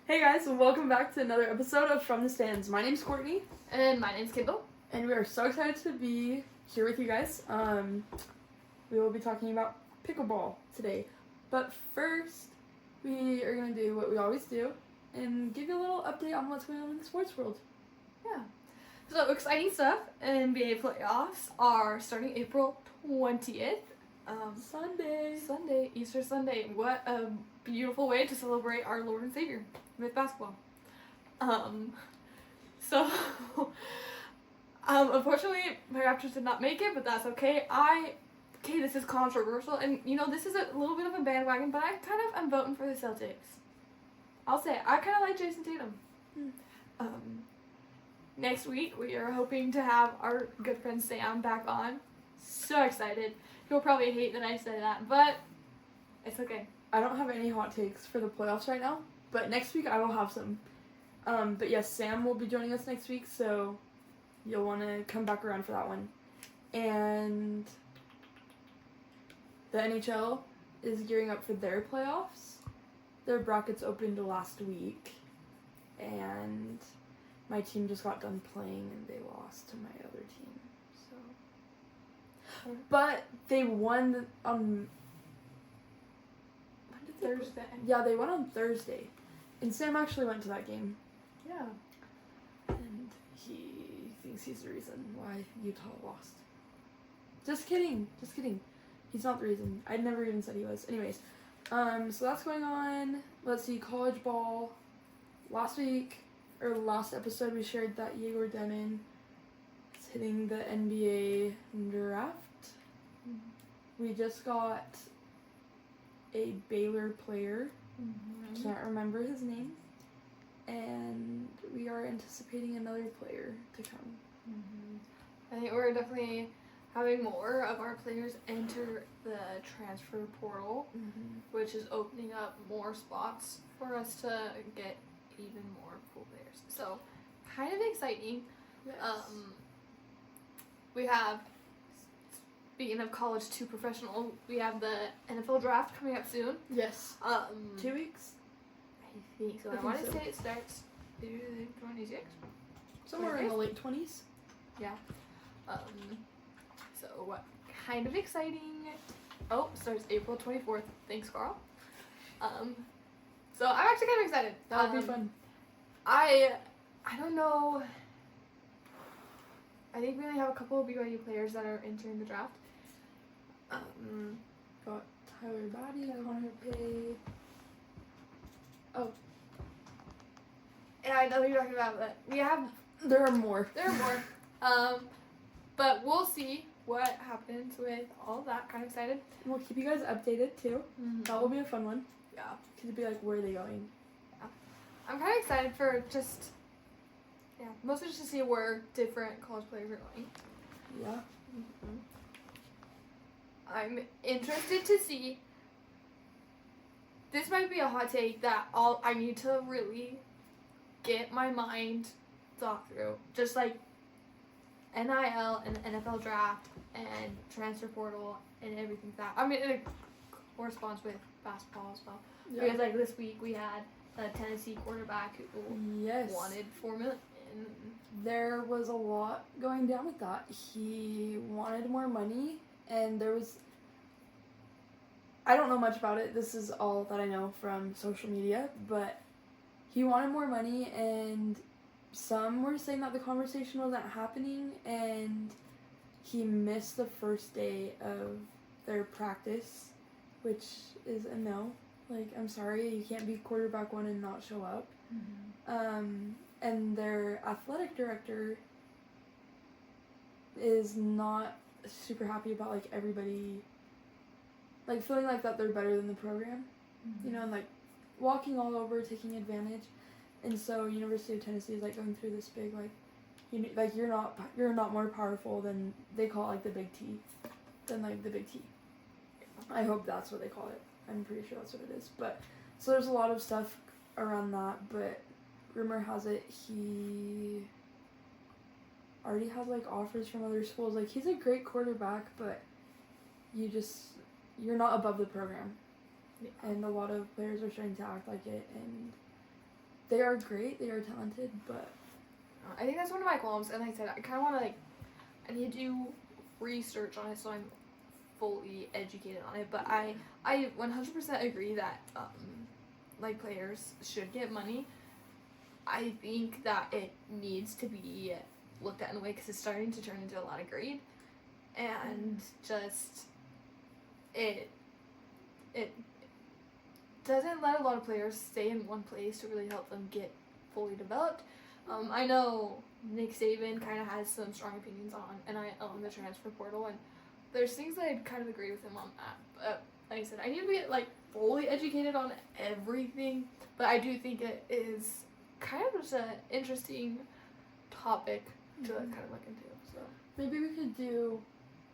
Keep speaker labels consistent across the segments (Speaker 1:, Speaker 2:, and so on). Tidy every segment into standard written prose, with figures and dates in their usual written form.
Speaker 1: Hey guys, and welcome back to another episode of From the Stands. My name's Courtney.
Speaker 2: And my name's Kendall.
Speaker 1: And we are so excited to be here with you guys. We will be talking about pickleball today. But first, we are going to do what we always do and give you a little update on what's going on in the sports world.
Speaker 2: Yeah. So exciting stuff. NBA playoffs are starting April 20th.
Speaker 1: Sunday.
Speaker 2: Easter Sunday. What a beautiful way to celebrate our Lord and Savior with basketball. Unfortunately, my Raptors did not make it, but that's okay. This is controversial, and this is a little bit of a bandwagon, but I kind of am voting for the Celtics. I'll say it. I kind of like Jason Tatum. Next week, we are hoping to have our good friend Sam back on. So excited. He'll probably hate that I said that, but it's okay.
Speaker 1: I don't have any hot takes for the playoffs right now, but next week I will have some. But yes, Sam will be joining us next week, so you'll want to come back around for that one. And the NHL is gearing up for their playoffs. Their brackets opened last week, and my team just got done playing and they lost to my other team. So, but they won on
Speaker 2: Thursday.
Speaker 1: Yeah, they won on Thursday, and Sam actually went to that game.
Speaker 2: Yeah.
Speaker 1: And he thinks he's the reason why Utah lost. Just kidding. He's not the reason. I never even said he was. Anyways, so that's going on. Let's see, college ball. Last episode, we shared that Yegor Demin is hitting the NBA draft. Mm-hmm. We just got a Baylor player. Mm-hmm. Can't remember his name. And we are anticipating another player to come.
Speaker 2: Mm-hmm. I think we're definitely having more of our players enter the transfer portal, which is opening up more spots for us to get even more cool players. So, kind of exciting.
Speaker 1: Yes.
Speaker 2: We have, speaking of college to professional, we have the NFL draft coming up soon.
Speaker 1: Yes. 2 weeks?
Speaker 2: I think so. I want to say it starts 26?
Speaker 1: Somewhere in the late 20s.
Speaker 2: Yeah. So what kind of exciting. Oh, starts April 24th. Thanks, Carl. So I'm actually kind of excited.
Speaker 1: That would be fun.
Speaker 2: I don't know. I think we only have a couple of BYU players that are entering the draft.
Speaker 1: Got Tyler Batty, Connor Pay. Oh.
Speaker 2: And I know you're talking about that.
Speaker 1: There are more.
Speaker 2: But we'll see what happens with all of that. Kind of excited.
Speaker 1: We'll keep you guys updated too.
Speaker 2: Mm-hmm.
Speaker 1: That will be a fun one.
Speaker 2: Yeah.
Speaker 1: Because it'd be like, where are they going?
Speaker 2: Yeah. I'm kind of excited for mostly just to see where different college players are going.
Speaker 1: Yeah.
Speaker 2: Mm-hmm. I'm interested to see. This might be a hot take that I need to really get my mind thought through. Just like NIL and the NFL draft and transfer portal and everything like that. I mean, it corresponds with basketball as well. Yeah. Because like this week we had a Tennessee quarterback who wanted $4 million.
Speaker 1: There was a lot going down with that. He wanted more money, and I don't know much about it. This is all that I know from social media, but he wanted more money, and some were saying that the conversation wasn't happening, and he missed the first day of their practice, which is a no. Like, I'm sorry, you can't be quarterback one and not show up. Mm-hmm. And their athletic director is not super happy about, like, everybody, like, feeling like that they're better than the program, and, like, walking all over, taking advantage. And so University of Tennessee is, like, going through this big, like, you're not more powerful than, they call it, like, the Big T, than, like, the Big T. I hope that's what they call it. I'm pretty sure that's what it is. But, so there's a lot of stuff around that, but rumor has it he already has, like, offers from other schools. Like, he's a great quarterback, but you're not above the program. Yeah. And a lot of players are starting to act like it, and They are great. They are talented, but
Speaker 2: I think that's one of my goals. And like I said, I kind of want to I need to do research on it so I'm fully educated on it. But I 100% agree that players should get money. I think that it needs to be looked at in a way because it's starting to turn into a lot of greed, and just it doesn't let a lot of players stay in one place to really help them get fully developed. I know Nick Saban kind of has some strong opinions on NIL and the transfer portal, and there's things that I'd kind of agree with him on that. But like I said, I need to be fully educated on everything, but I do think it is kind of just an interesting topic to kind of look into. So
Speaker 1: maybe we could do,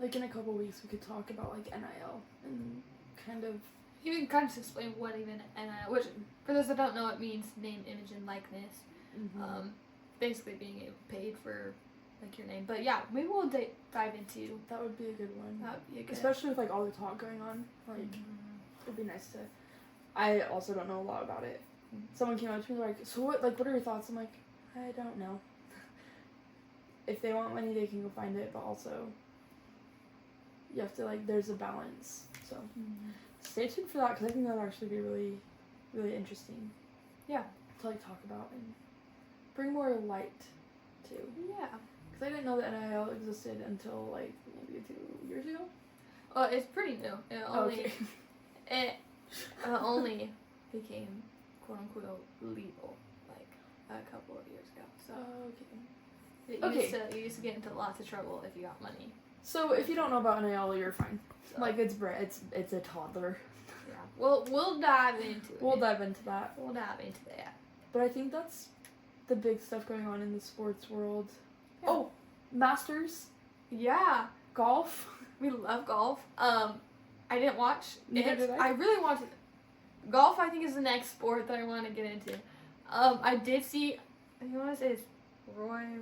Speaker 1: in a couple weeks, we could talk about NIL and kind of.
Speaker 2: You can kind of explain what even NIL, which for those that don't know, it means name, image, and likeness.
Speaker 1: Mm-hmm.
Speaker 2: Basically being paid for your name. But yeah, maybe we'll dive into.
Speaker 1: That would be a good one.
Speaker 2: That would be a good.
Speaker 1: Especially with all the talk going on, it'd be nice to. I also don't know a lot about it. Someone came up to me so what are your thoughts? I'm like, I don't know. If they want money, they can go find it, but also you have to there's a balance. So stay tuned for that because I think that'll actually be really, really interesting.
Speaker 2: Yeah.
Speaker 1: To talk about and bring more light to.
Speaker 2: Yeah.
Speaker 1: Because I didn't know that NIL existed until maybe 2 years ago.
Speaker 2: Well, it's pretty new. It only became quote unquote legal a couple of years ago. So you used to get into lots of trouble if you got money.
Speaker 1: So if you don't know about NIL, you're fine. So. It's a toddler.
Speaker 2: Yeah. We'll dive into it.
Speaker 1: We'll dive into that.
Speaker 2: But
Speaker 1: I think that's the big stuff going on in the sports world. Yeah. Oh, Masters.
Speaker 2: Yeah.
Speaker 1: Golf.
Speaker 2: We love golf. I didn't watch
Speaker 1: Neither
Speaker 2: it.
Speaker 1: did I.
Speaker 2: I really wanted. Golf, I think, is the next sport that I want to get into. I did see. I want to say it's Roy.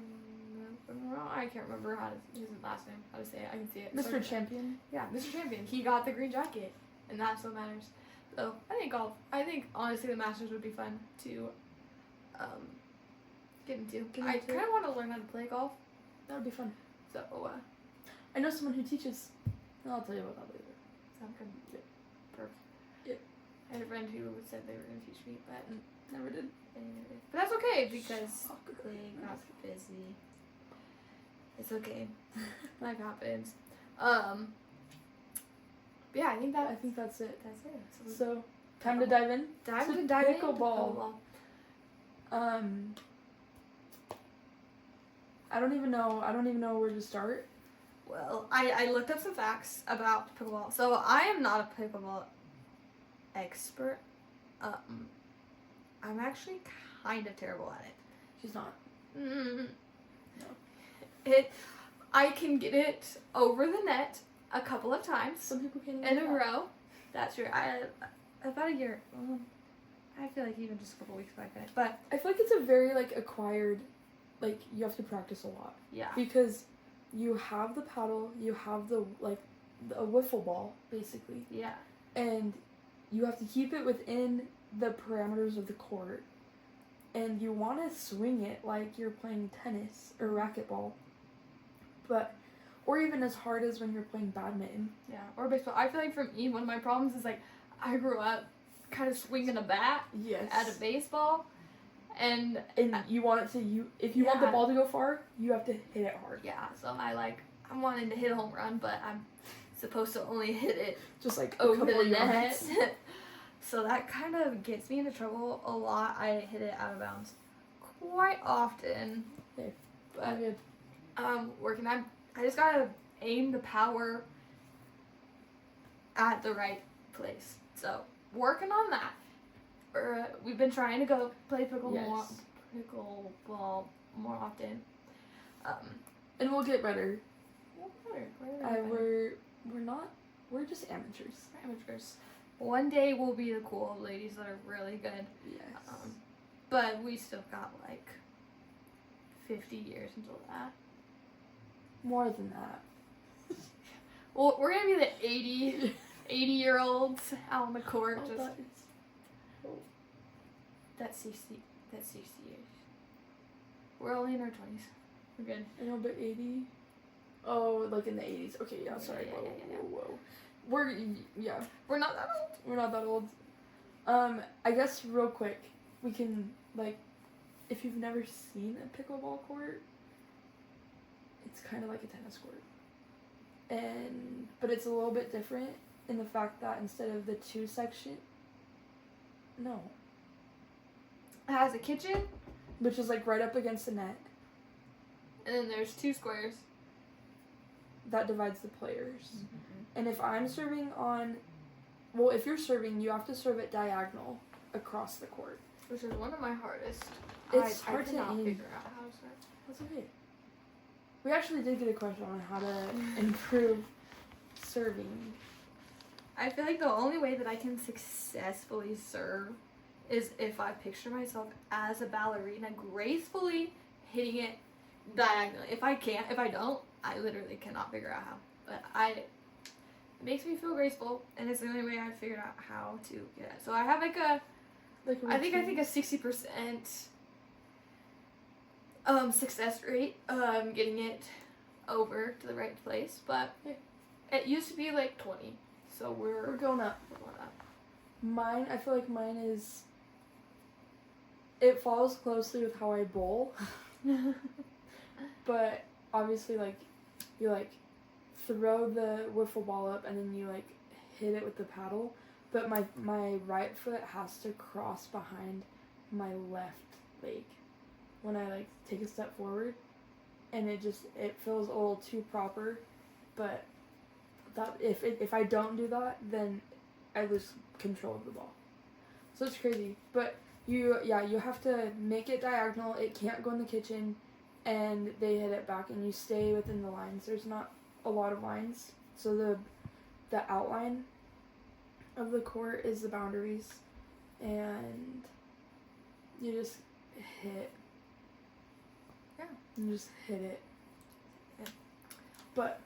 Speaker 2: I can't remember his last name. How to say it? I can see it.
Speaker 1: Mr. Champion.
Speaker 2: Yeah, Mr. Champion. He got the green jacket, and that's what matters. So I think golf. I think honestly the Masters would be fun to get into. I kind of want to learn how to play golf.
Speaker 1: That would be fun.
Speaker 2: So
Speaker 1: I know someone who teaches. I'll tell you about that later.
Speaker 2: Sound good.
Speaker 1: Yeah.
Speaker 2: Perfect.
Speaker 1: Yeah.
Speaker 2: I had a friend who said they were going to teach me, but
Speaker 1: never did.
Speaker 2: But that's okay because they got busy. It's okay. Life happens. But yeah, I think
Speaker 1: that's it.
Speaker 2: That's it.
Speaker 1: So time to dive in.
Speaker 2: Dive into
Speaker 1: pickleball. I don't even know where to start.
Speaker 2: Well, I looked up some facts about pickleball. So I am not a pickleball expert. I'm actually kind of terrible at it.
Speaker 1: She's not.
Speaker 2: No.
Speaker 1: No.
Speaker 2: I can get it over the net a couple of times.
Speaker 1: Some people can't
Speaker 2: in a row. That's true. About a year. I feel like even just a couple weeks back in it. But
Speaker 1: I feel like it's a very acquired. You have to practice a lot.
Speaker 2: Yeah.
Speaker 1: Because you have the paddle, you have the a wiffle ball basically.
Speaker 2: Yeah.
Speaker 1: And you have to keep it within the parameters of the court. And you want to swing it like you're playing tennis or racquetball. Or even as hard as when you're playing badminton.
Speaker 2: Yeah, or baseball. I feel like for me, one of my problems is I grew up kind of swinging a bat at a baseball. And
Speaker 1: you want it to, if you want the ball to go far, you have to hit it hard.
Speaker 2: Yeah, so I'm wanting to hit a home run, but I'm supposed to only hit it
Speaker 1: just
Speaker 2: over the net. So that kind of gets me into trouble a lot. I hit it out of bounds quite often.
Speaker 1: Okay.
Speaker 2: But working on, I just gotta aim the power at the right place. So working on that. We've been trying to go play pickleball more often.
Speaker 1: And we'll get better.
Speaker 2: We're
Speaker 1: We're just amateurs.
Speaker 2: Amateurs. One day we'll be the cool old ladies that are really good.
Speaker 1: Yes.
Speaker 2: But we still got 50 years until that.
Speaker 1: More than that.
Speaker 2: Well, we're gonna be the 80-year-olds out on the court. That's 60. That's 60-ish. We're only in our 20s. We're good.
Speaker 1: I know, but 80? Oh, like in the 80s. Okay, yeah, sorry. Whoa. We're
Speaker 2: We're not that old.
Speaker 1: We're not that old. I guess real quick, we can, like, if you've never seen a pickleball court, it's kind of like a tennis court. But it's a little bit different in the fact that instead of the two section, no.
Speaker 2: It has a kitchen.
Speaker 1: Which is like right up against the net.
Speaker 2: And then there's 2 squares.
Speaker 1: That divides the players. And if I'm serving if you're serving, you have to serve it diagonal across the court.
Speaker 2: Which is one of my hardest.
Speaker 1: It's
Speaker 2: I
Speaker 1: hard to
Speaker 2: cannot
Speaker 1: aim.
Speaker 2: figure out how to serve.
Speaker 1: That's okay. We actually did get a question on how to improve serving.
Speaker 2: I feel like the only way that I can successfully serve is if I picture myself as a ballerina gracefully hitting it diagonally. If I don't, I literally cannot figure out how. But it makes me feel graceful, and it's the only way I've figured out how to get it. So I have I think a 60% success rate getting it over to the right place, but it used to be like 20. So we're
Speaker 1: going up.
Speaker 2: We're going up.
Speaker 1: Mine, I feel like mine is. It follows closely with how I bowl, but obviously, like, you like throw the wiffle ball up and then you like hit it with the paddle. But my right foot has to cross behind my left leg when I like take a step forward, and it feels a little too proper. But that if I don't do that, then I lose control of the ball. So it's crazy. But you have to make it diagonal. It can't go in the kitchen, and they hit it back, and you stay within the lines. There's not a lot of lines, so the outline of the court is the boundaries, and you just hit.
Speaker 2: Yeah.
Speaker 1: You just hit it.
Speaker 2: Yeah.
Speaker 1: But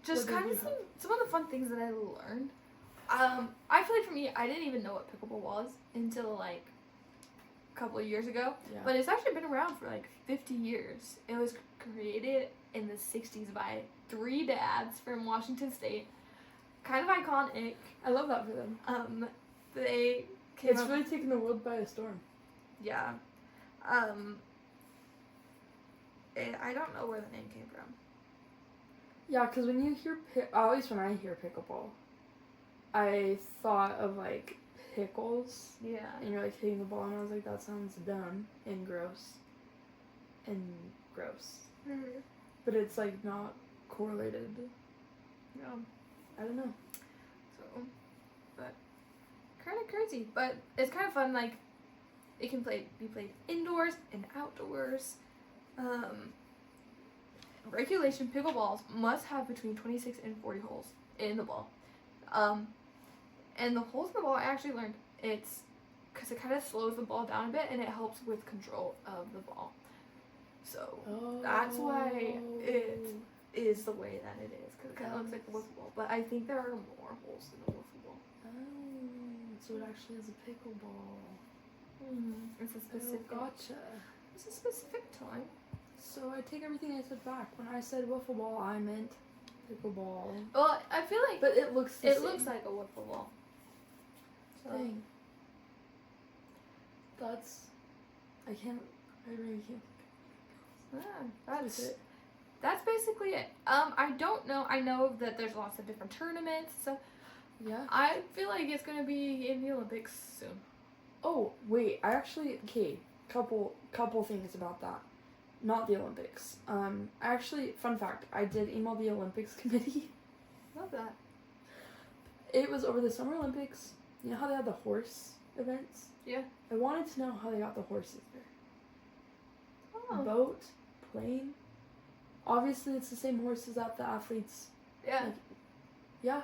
Speaker 2: just kind of some of the fun things that I learned. I feel like for me, I didn't even know what pickleball was until like a couple of years ago.
Speaker 1: Yeah.
Speaker 2: But it's actually been around for like 50 years. It was created in the 60s by 3 dads from Washington State. Kind of iconic.
Speaker 1: I love that for them.
Speaker 2: They came
Speaker 1: It's
Speaker 2: up,
Speaker 1: really taken the world by a storm.
Speaker 2: yeah. I don't know where the name came from.
Speaker 1: Yeah, because when you hear, at least when I hear pickleball, I thought of like pickles.
Speaker 2: Yeah.
Speaker 1: And you're like hitting the ball, and I was like, that sounds dumb and gross.
Speaker 2: Mm-hmm.
Speaker 1: But it's like not correlated.
Speaker 2: Yeah.
Speaker 1: I don't know.
Speaker 2: So, but kind of crazy. But it's kind of fun. Like, it can be played indoors and outdoors. Regulation pickleballs must have between 26 and 40 holes in the ball. And the holes in the ball, I actually learned it's because it kind of slows the ball down a bit and it helps with control of the ball. So that's why it is the way that it is, because it kind of looks like a wiffle ball. But I think there are more holes than a wiffle ball.
Speaker 1: Oh, so it actually is a pickleball.
Speaker 2: Mm-hmm. It's a specific.
Speaker 1: Oh, gotcha.
Speaker 2: It's a specific time.
Speaker 1: So I take everything I said back. When I said wiffle ball, I meant pickleball.
Speaker 2: Well, I feel like
Speaker 1: But it looks the same.
Speaker 2: looks like a wiffle ball. So.
Speaker 1: Dang. I really can't.
Speaker 2: Yeah,
Speaker 1: That's it.
Speaker 2: That's basically it. I don't know. I know that there's lots of different tournaments. So
Speaker 1: Yeah.
Speaker 2: I feel like it's gonna be in the Olympics soon.
Speaker 1: Oh wait, couple things about that. Not the Olympics. Fun fact, I did email the Olympics committee.
Speaker 2: Love that.
Speaker 1: It was over the Summer Olympics. You know how they had the horse events?
Speaker 2: Yeah.
Speaker 1: I wanted to know how they got the horses there.
Speaker 2: Oh.
Speaker 1: Boat, plane. Obviously, it's the same horses that the athletes.
Speaker 2: Yeah.
Speaker 1: Like, yeah.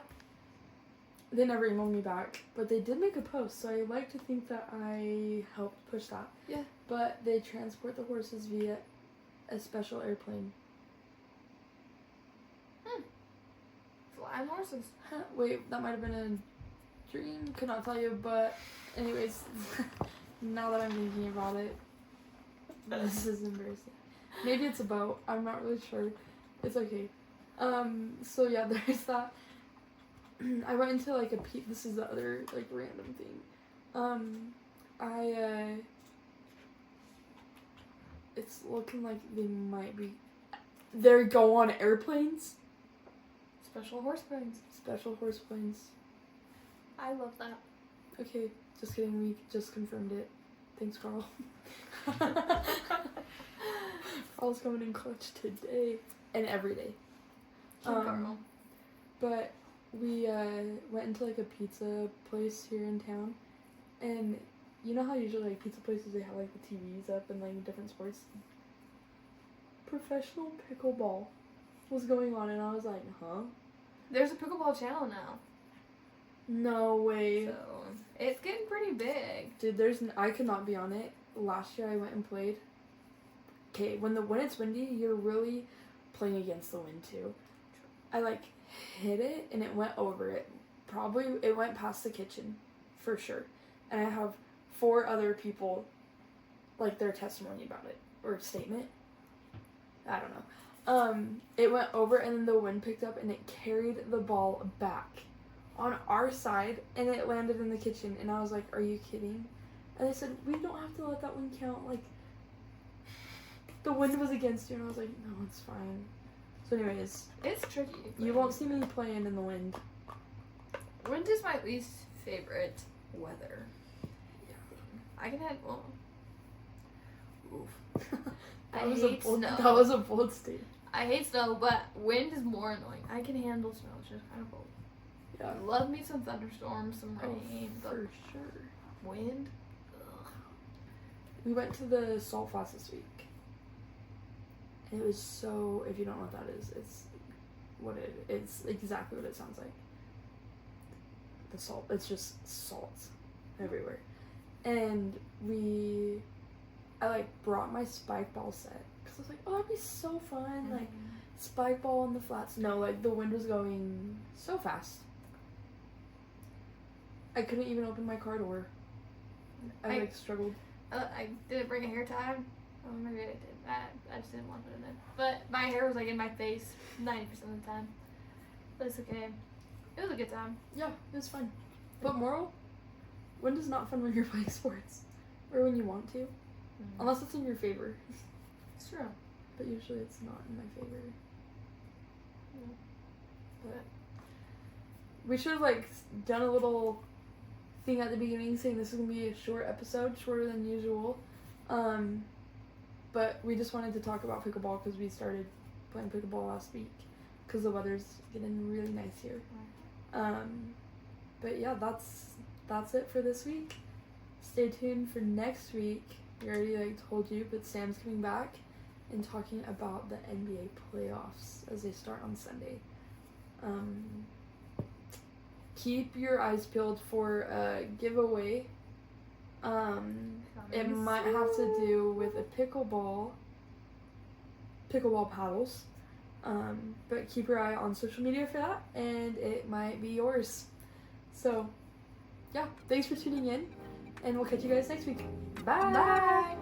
Speaker 1: They never emailed me back, but they did make a post, so I like to think that I helped push that.
Speaker 2: Yeah.
Speaker 1: But they transport the horses via a special airplane.
Speaker 2: Flying horses.
Speaker 1: Wait, that might have been a dream. Could not tell you, but anyways, Now that I'm thinking about it, this is embarrassing. Maybe it's a boat. I'm not really sure. It's okay. So yeah, there's that. I went into like this is the other like random thing. It's looking like they go on airplanes.
Speaker 2: Special horse planes.
Speaker 1: Special horse planes.
Speaker 2: I love that.
Speaker 1: Okay, just kidding. We just confirmed it. Thanks, Carl. Carl's coming in clutch today and every day.
Speaker 2: Carl.
Speaker 1: But we went into like a pizza place here in town, and you know how usually like pizza places they have like the TVs up and like different sports. Professional pickleball was going on, and I was like, huh?
Speaker 2: There's a pickleball channel now.
Speaker 1: No way.
Speaker 2: So it's getting pretty big.
Speaker 1: Dude, I could not be on it. Last year I went and played. Okay, when it's windy, you're really playing against the wind too. I like hit it and it went over it. Probably it went past the kitchen, for sure. And I have 4 other people, like their testimony about it or statement. I don't know. It went over and then the wind picked up and it carried the ball back on our side and it landed in the kitchen, and I was like, are you kidding? And they said, we don't have to let that one count, like the wind was against you, and I was like, no, it's fine. So anyways,
Speaker 2: it's tricky.
Speaker 1: You won't see me playing in the wind.
Speaker 2: Wind is my least favorite weather. Yeah. I can handle.
Speaker 1: Oof.
Speaker 2: I hate snow.
Speaker 1: That was a bold statement.
Speaker 2: I hate snow, but wind is more annoying. I can handle snow. It's just kind of cold.
Speaker 1: Yeah.
Speaker 2: Love me some thunderstorms, some rain.
Speaker 1: For sure.
Speaker 2: Wind? Ugh.
Speaker 1: We went to the Salt Flats this week. And it was so, if you don't know what that is, it's exactly what it sounds like. The salt, it's just salt everywhere. And I like brought my spike ball set because I was like, oh, that'd be so fun, like spike ball on the flats. No, like the wind was going so fast. I couldn't even open my car door. I like struggled.
Speaker 2: I didn't bring a hair tie. Oh, maybe I did. I just didn't want it in there. But my hair was like in my face 90% of the time. But it's okay. It was a good time.
Speaker 1: Yeah, it was fun. But moral, wind is not fun when you're playing sports. Or when you want to. Mm-hmm. Unless it's in your favor.
Speaker 2: It's true.
Speaker 1: But usually it's not in my favor.
Speaker 2: Yeah.
Speaker 1: But we should have like done a little thing at the beginning saying this is going to be a short episode, shorter than usual. But we just wanted to talk about pickleball because we started playing pickleball last week because the weather's getting really nice here. But yeah, that's it for this week. Stay tuned for next week. We already like told you, but Sam's coming back and talking about the NBA playoffs as they start on Sunday. Keep your eyes peeled for a giveaway. It might have to do with a pickleball paddles. But keep your eye on social media for that, and it might be yours. So, yeah, thanks for tuning in, and we'll catch you guys next week. Bye!
Speaker 2: Bye!